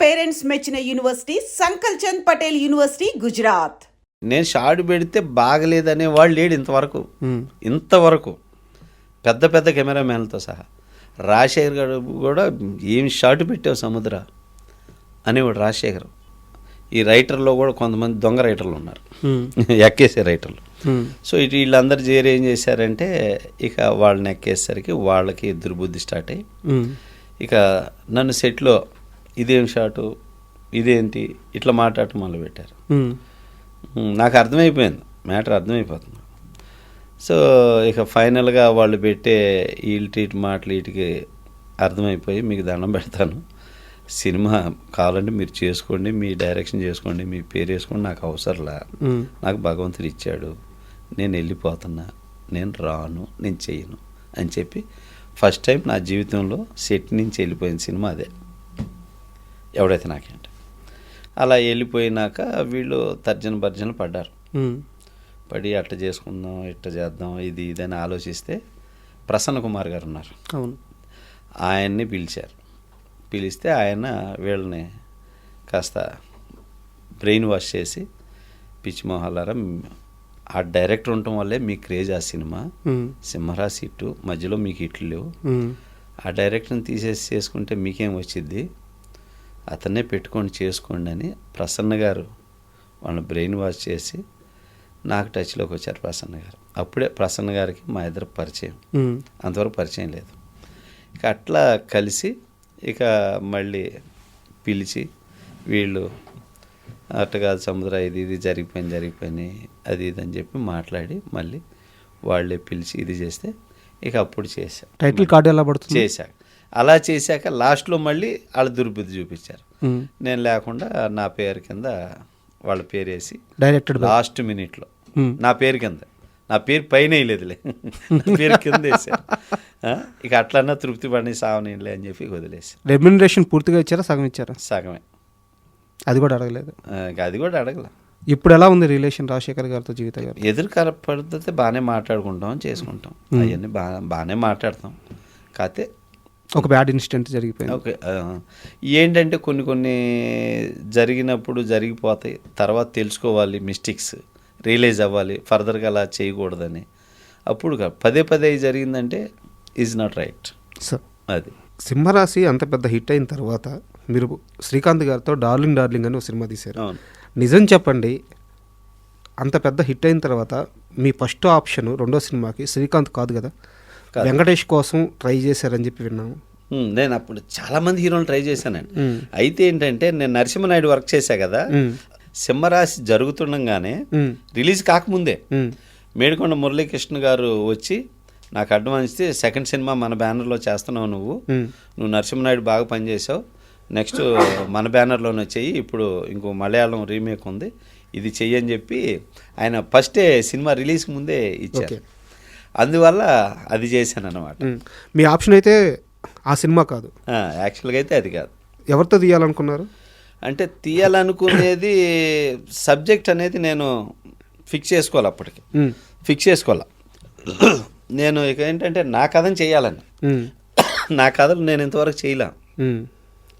Parents మెచ్చిన university సంకల్ Chand Patel university Gujarat. నేను short పెడితే బాగలేదనే వాళ్ళు లేడు ఇంతవరకు పెద్ద పెద్ద కెమెరామ్యాన్లతో సహా. రాజశేఖర్ గారు కూడా ఏం షార్ట్ పెట్టావు సముద్ర అనేవాడు రాజశేఖర్. ఈ రైటర్లో కూడా కొంతమంది దొంగ రైటర్లు ఉన్నారు, ఎక్కేసే రైటర్లు. సో ఇటు వీళ్ళందరూ చేరి ఏం చేశారంటే ఇక వాళ్ళని ఎక్కేసరికి వాళ్ళకి దుర్బుద్ధి స్టార్ట్ అయ్యి ఇక నన్ను సెట్లో ఇదేం షాటు ఇదేంటి ఇట్లా మాట్లాడటం మొదలుపెట్టారు. నాకు అర్థమైపోయింది, మ్యాటర్ అర్థమైపోతుంది. సో ఇక ఫైనల్గా వాళ్ళు పెట్టే వీటి మాటలు వీటికి అర్థమైపోయి మీకు దండం పెడతాను, సినిమా కావాలంటే మీరు చేసుకోండి, మీ డైరెక్షన్ చేసుకోండి, మీ పేరు వేసుకోండి, నాకు అవసరంలా, నాకు భగవంతుడు ఇచ్చాడు, నేను వెళ్ళిపోతున్నా, నేను రాను, నేను చెయ్యను అని చెప్పి ఫస్ట్ టైం నా జీవితంలో సెట్ నుంచి వెళ్ళిపోయిన సినిమా అదే. ఎవడైతే నాకేంటి అలా వెళ్ళిపోయినాక వీళ్ళు తర్జన భర్జన పడ్డారు. పడి అట్లా చేసుకుందాం ఇట్లా చేద్దాం ఇది ఇదని ఆలోచిస్తే ప్రసన్న కుమార్ గారు ఉన్నారు, ఆయన్ని పిలిస్తే ఆయన వీళ్ళని కాస్త బ్రెయిన్ వాష్ చేసి పిచ్చి మొహాలారా ఆ డైరెక్టర్ ఉండటం వల్లే మీ క్రేజ్ ఆ సినిమా సింహరాశి హిట్టు మధ్యలో మీకు హిట్లు లేవు, ఆ డైరెక్టర్ని తీసేసి చేసుకుంటే మీకేం వచ్చింది, అతన్నే పెట్టుకొని చేసుకోండి అని ప్రసన్న గారు వాళ్ళని బ్రెయిన్ వాష్ చేసి నాకు టచ్లోకి వచ్చారు ప్రసన్న గారు. అప్పుడే ప్రసన్న గారికి మా ఇద్దరు పరిచయం, అంతవరకు పరిచయం లేదు. ఇక అట్లా కలిసి ఇక మళ్ళీ పిలిచి వీళ్ళు అట్ట కాదు సముద్ర ఇది జరిగిపోయింది అది ఇది అని చెప్పి మాట్లాడి మళ్ళీ వాళ్ళే పిలిచి ఇది చేస్తే ఇక అప్పుడు చేశా. టైటిల్ కార్డు ఎలా పడుతుంది చేశాక అలా చేశాక లాస్ట్లో మళ్ళీ వాళ్ళ దుర్బుద్ధి చూపించారు. నేను లేకుండా నా పేరు కింద వాళ్ళ పేరు వేసి డైరెక్టర్ లాస్ట్ మినిట్లో నా పేరు కింద, నా పేరు పైన వేయలేదులే, నా పేరు కింద వేసారు. ఇక అట్లన్నా తృప్తి పడి సావనీలే అని చెప్పి వదిలేసి. రెమ్యునరేషన్ పూర్తిగా ఇచ్చారా సగం ఇచ్చారా? సగమే. అది కూడా అడగలేదు? అది కూడా అడగల. ఇప్పుడు ఎలా ఉంది రిలేషన్ రాజశేఖర్ గారితో జీవిత గారు? ఎదురు పడితే బాగానే మాట్లాడుకుంటాం, చేసుకుంటాం, అవన్నీ బాగానే మాట్లాడతాం. కాకపోతే ఒక బ్యాడ్ ఇన్సిడెంట్ జరిగిపోయింది. ఓకే, ఏంటంటే కొన్ని జరిగినప్పుడు జరిగిపోతాయి, తర్వాత తెలుసుకోవాలి, మిస్టేక్స్ రియలైజ్ అవ్వాలి, ఫర్దర్గా అలా చేయకూడదని. అప్పుడు పదే జరిగిందంటే ఈజ్ నాట్ రైట్. సో అది సింహరాశి అంత పెద్ద హిట్ అయిన తర్వాత మీరు శ్రీకాంత్ గారితో డార్లింగ్ అని ఒక సినిమా తీశారు. నిజం చెప్పండి, అంత పెద్ద హిట్ అయిన తర్వాత మీ ఫస్ట్ ఆప్షన్ రెండో సినిమాకి శ్రీకాంత్ కాదు కదా, వెంకటేష్ కోసం ట్రై చేశారని చెప్పి విన్నాము. నేను అప్పుడు చాలామంది హీరోలు ట్రై చేశానండి. అయితే ఏంటంటే నేను నరసింహనాయుడు వర్క్ చేశా కదా, సింహరాశి జరుగుతుండగానే రిలీజ్ కాకముందే మేడికొండ మురళీకృష్ణ గారు వచ్చి నాకు అడ్వాన్స్ ఇస్తే సెకండ్ సినిమా మన బ్యానర్లో చేస్తున్నావు, నువ్వు నరసింహనాయుడు బాగా పనిచేసావు, నెక్స్ట్ మన బ్యానర్లోనే చెయ్యి, ఇప్పుడు ఇంకో మలయాళం రీమేక్ ఉంది ఇది చెయ్యి అని చెప్పి ఆయన ఫస్టే సినిమా రిలీజ్కి ముందే ఇచ్చారు. అందువల్ల అది చేశాను అన్నమాట. మీ ఆప్షన్ అయితే ఆ సినిమా కాదు, యాక్చువల్గా అయితే అది కాదు. ఎవరితో తీయాలనుకున్నారు? అంటే తీయాలనుకునేది సబ్జెక్ట్ అనేది నేను ఫిక్స్ చేసుకోవాలి, అప్పటికి ఫిక్స్ చేసుకోవాలి. నేను ఇక ఏంటంటే నా కథను చేయాలని, నా కథలు నేను ఇంతవరకు చేయలే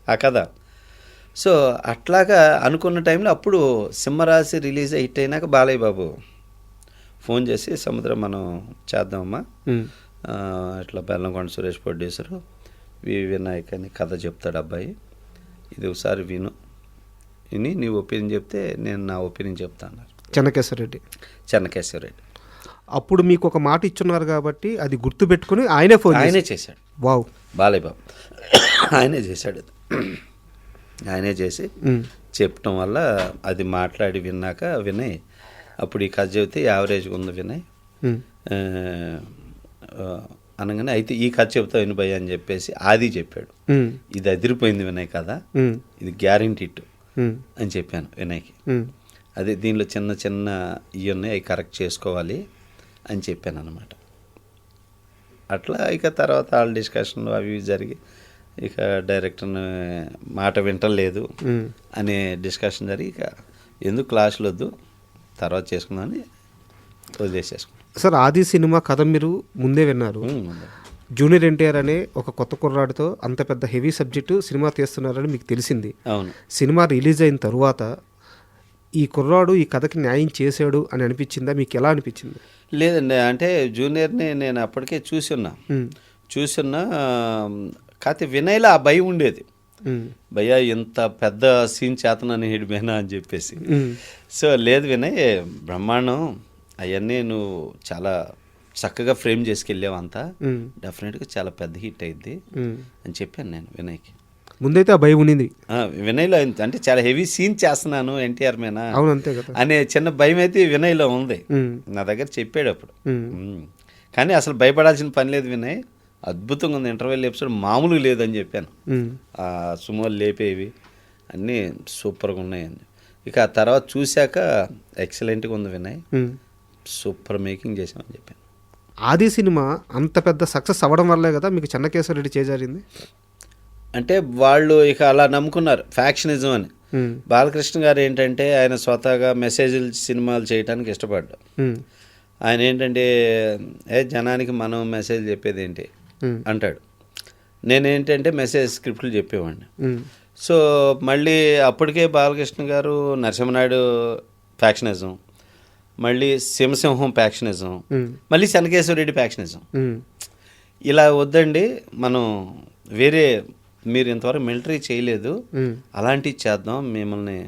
ఆ కథ. సో అట్లాగా అనుకున్న టైంలో అప్పుడు సింహరాశి రిలీజ్ హిట్ అయినాక బాలయ్య బాబు ఫోన్ చేసి సముద్రం మనం చేద్దామమ్మా, ఇట్లా బెల్లంకొండ సురేష్ ప్రొడ్యూసరు వినాయక్ అని కథ చెప్తాడు అబ్బాయి, ఇది ఒకసారి విని నీ ఒపీనియన్ చెప్తే నేను నా ఒపీనియన్ చెప్తా అన్నారు. చెన్నకేశ్వరరెడ్డి అప్పుడు మీకు ఒక మాట ఇచ్చున్నారు కాబట్టి అది గుర్తుపెట్టుకుని ఆయనే చేశాడు. వావ్, బాలయ్య బాబు ఆయనే చేశాడు. ఆయనే చేసి చెప్పటం వల్ల అది మాట్లాడి విన్నాక వినయ్ అప్పుడు ఈ కథ చెబితే యావరేజ్గా ఉంది వినయ్ అనగానే అయితే ఈ కథ చెబుతా వినబోయ్ అని చెప్పేసి ఆది చెప్పాడు, ఇది అదిరిపోయింది వినయ్ కదా, ఇది గ్యారెంటీ అని చెప్పాను వినయ్కి. అదే దీనిలో చిన్న ఇవి ఉన్నాయి, అవి కరెక్ట్ చేసుకోవాలి అని చెప్పాను అన్నమాట. అట్లా ఇక తర్వాత వాళ్ళ డిస్కషన్లు అవి జరిగి ఇక డైరెక్టర్ని మాట వింటలేదు అనే డిస్కషన్ జరిగి ఇక ఎందుకు క్లాసులు వద్దు తర్వాత చేసుకుందామని వదిలేసేసుకున్నాం. సార్ ఆది సినిమా కథ మీరు ముందే విన్నారు, జూనియర్ ఎన్టీఆర్ అనే ఒక కొత్త కుర్రాడితో అంత పెద్ద హెవీ సబ్జెక్టు సినిమా తీస్తున్నారని మీకు తెలిసింది. అవును. సినిమా రిలీజ్ అయిన తర్వాత ఈ కుర్రాడు ఈ కథకి న్యాయం చేశాడు అని అనిపించిందా? మీకు ఎలా అనిపించింది? లేదండి, అంటే జూనియర్ని నేను అప్పటికే చూసున్నా. కాకపోతే వినయ్లో ఆ భయం ఉండేది. భయ్యా ఇంత పెద్ద సీన్ చేతనని హిడిపోయినా అని చెప్పేసి. సో లేదు వినయ్, బ్రహ్మాండం, అవన్నీ నువ్వు చాలా చక్కగా ఫ్రేమ్ చేసుకెళ్ళావు, అంతా డెఫినెట్గా చాలా పెద్ద హిట్ అయింది అని చెప్పాను నేను వినయ్కి. ముందైతే ఆ భయం ఉండింది వినయ్లో, అంటే చాలా హెవీ సీన్ చేస్తున్నాను ఎన్టీఆర్ మీద అనే చిన్న భయం అయితే వినయ్లో ఉంది. నా దగ్గర చెప్పాడు అప్పుడు. కానీ అసలు భయపడాల్సిన పని లేదు వినయ్, అద్భుతంగా ఉంది ఇంటర్వెల్ ఎపిసోడ్, మామూలుగా లేదని చెప్పాను. ఆ సుమోలు లేపేవి అన్నీ సూపర్గా ఉన్నాయని. ఇక ఆ తర్వాత చూశాక ఎక్సలెంట్గా ఉంది వినయ్, సూపర్ మేకింగ్ చేసామని చెప్పాను. ఆది సినిమా అంత పెద్ద సక్సెస్ అవ్వడం వల్లే కదా మీకు చెన్నకేశ్వర రెడ్డి చేజారింది. అంటే వాళ్ళు ఇక అలా నమ్ముకున్నారు ఫ్యాక్షనిజం అని. బాలకృష్ణ గారు ఏంటంటే ఆయన స్వతహాగా మెసేజ్లు సినిమాలు చేయడానికి ఇష్టపడ్డాడు. ఆయన ఏంటంటే జనానికి మనం మెసేజ్ చెప్పేది ఏంటి అంటాడు, నేనేంటంటే మెసేజ్ స్క్రిప్ట్లు చెప్పేవాడిని. సో మళ్ళీ అప్పటికే బాలకృష్ణ గారు నరసింహనాయుడు ఫ్యాక్షనిజం, మళ్ళీ సింహసింహం ఫ్యాక్షనిజం, మళ్ళీ చెన్నకేశ్వర రెడ్డి ఫ్యాక్షనిజం. ఇలా వద్దండి, మనం వేరే, మీరు ఇంతవరకు మిలిటరీ చేయలేదు, అలాంటివి చేద్దాం, మిమ్మల్ని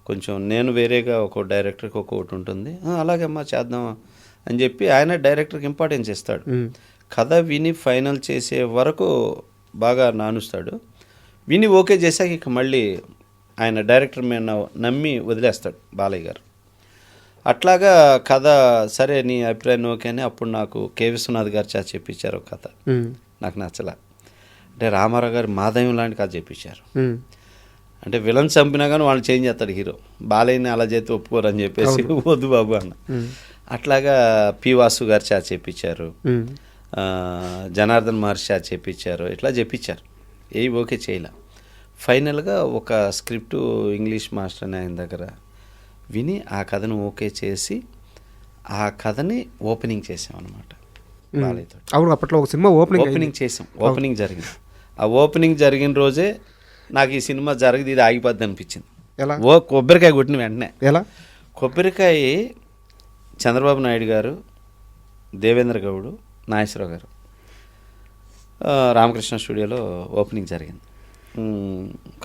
కొంచెం నేను వేరేగా ఒక డైరెక్టర్కి ఒకటి ఉంటుంది, అలాగే అమ్మా చేద్దాం అని చెప్పి ఆయన డైరెక్టర్కి ఇంపార్టెన్స్ ఇస్తాడు. కథ విని ఫైనల్ చేసే వరకు బాగా నానుస్తాడు. విని ఓకే చేశాక ఇక మళ్ళీ ఆయన డైరెక్టర్ మీద నమ్మి వదిలేస్తాడు బాలయ్య గారు. అట్లాగా కథ సరే నీ అభిప్రాయం ఓకే అని అప్పుడు నాకు కె విశ్వనాథ్ గారు చేత చెప్పించారు ఒక కథ. నాకు నచ్చలా. అంటే రామారావు గారు మాధవ్యం లాంటి కథ చెప్పించారు. అంటే విలన్ చంపినా కానీ వాళ్ళు చేంజ్ చేస్తాడు హీరో, బాలయ్యని అలా చేస్తే ఒప్పుకోరు అని చెప్పేసి వద్దు బాబు అన్న. అట్లాగా పి వాసు గారు చేత చెప్పించారు, జనార్దన్ మహర్షి చేత చెప్పించారు, ఇట్లా చెప్పించారు. ఏ ఓకే చేయలే. ఫైనల్గా ఒక స్క్రిప్టు ఇంగ్లీష్ మాస్టర్ అని ఆయన దగ్గర విని ఆ కథను ఓకే చేసి ఆ కథని ఓపెనింగ్ చేసామన్నమాట బాలయ్యతో. అవును, అప్పట్లో ఒక సినిమా ఓపెనింగ్ చేసాం. ఓపెనింగ్ జరిగింది. ఆ ఓపెనింగ్ జరిగిన రోజే నాకు ఈ సినిమా జరిగింది, ఇది ఆగిపోద్ది అనిపించింది. ఎలా? కొబ్బరికాయ కొట్టిన వెంటనే. ఎలా? కొబ్బరికాయ చంద్రబాబు నాయుడు గారు, దేవేంద్ర గౌడు, నాగేశ్వరరావు గారు రామకృష్ణ స్టూడియోలో ఓపెనింగ్ జరిగింది.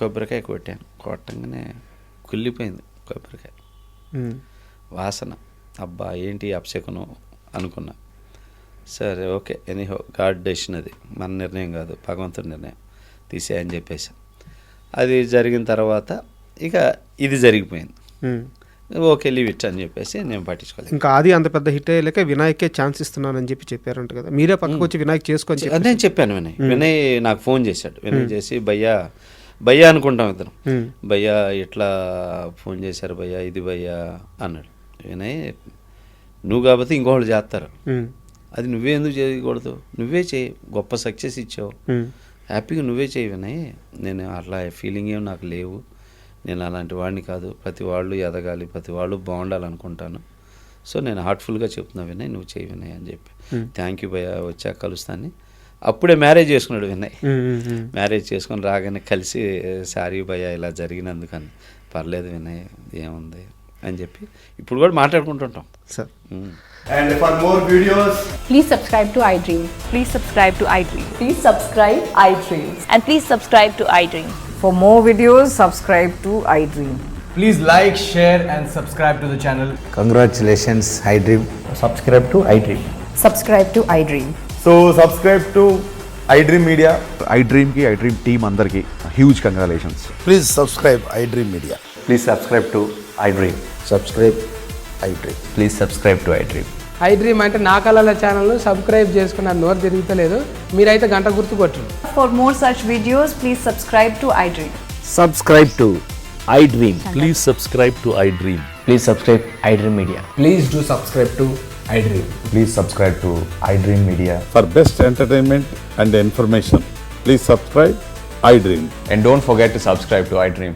కొబ్బరికాయ కొట్టాను. కొట్టంగానే కుళ్ళిపోయింది కొబ్బరికాయ వాసన. అబ్బా ఏంటి అపశకునం అనుకున్నా. సరే ఓకే, ఎనీహో గాడ్ డెసిషన్, అది మన నిర్ణయం కాదు, భగవంతుడి నిర్ణయం, తీసేయని చెప్పేసి అది జరిగిన తర్వాత ఇక ఇది జరిగిపోయింది. ఓకే లీవ్ ఇట్ అని చెప్పేసి నేను పట్టించుకోలేదు. ఇంకా అది అంత పెద్ద హిట్ అయ్యేలేక వినాయకే ఛాన్స్ ఇస్తున్నానని చెప్పి చెప్పారంట కదా, మీరే పక్కకు వచ్చి వినాయక్ చేసుకొని నేను చెప్పాను. వినయ్ నాకు ఫోన్ చేశాడు. వినయ్ చేసి భయ్యా అనుకుంటాం ఇద్దరం, భయ్యా ఇట్లా ఫోన్ చేశారు భయ్యా, ఇది భయ్యా అన్నాడు. వినయ్ నువ్వు కాబట్టి ఇంకోళ్ళు చేస్తారు, అది నువ్వే ఎందుకు చేయకూడదు, నువ్వే చేయి, గొప్ప సక్సెస్ ఇచ్చావు, హ్యాపీగా నువ్వే చేయి వినయ్, నేను అట్లా ఫీలింగ్ ఏం నాకు లేవు, నేను అలాంటి వాడిని కాదు, ప్రతి వాళ్ళు ఎదగాలి, ప్రతి వాళ్ళు బాగుండాలనుకుంటాను, సో నేను హార్ట్ఫుల్గా చెప్తున్నా వినయ్, నువ్వు చేయి వినయ్ అని చెప్పి. థ్యాంక్ యూ భయ్యా, వచ్చాక కలుస్తాను. అప్పుడే మ్యారేజ్ చేసుకున్నాడు వినయ్. మ్యారేజ్ చేసుకొని రాగానే కలిసి సారీ భయ్యా ఇలా జరిగినందుకని. పర్లేదు వినయ్ ఏముంది అని చెప్పి ఇప్పుడు కూడా మాట్లాడుకుంటుంటాం sir. And for more videos, please subscribe to iDream. Please subscribe to iDream. Please subscribe iDream. And please subscribe to iDream. For more videos, subscribe to iDream. please like, share and subscribe to the channel. Congratulations, iDream. Subscribe to iDream. Subscribe to iDream. So subscribe to iDream Media. iDream की iDream team अंदर की huge congratulations. Please subscribe iDream Media. Please subscribe to iDream. Subscribe iDream. Please subscribe to iDream. iDream అంటే నా కళల ఛానల్ను subscribe చేసుకున్న నోరు తిరుగుతలేదు, మీరైతే గంట గుర్తు కొట్టండి. For more such videos, please subscribe to iDream. Subscribe to iDream. Please subscribe to iDream. Please subscribe iDream Media. Please do subscribe to iDream. Please subscribe to iDream Media. For best entertainment and information, please subscribe iDream. And don't forget to subscribe to iDream.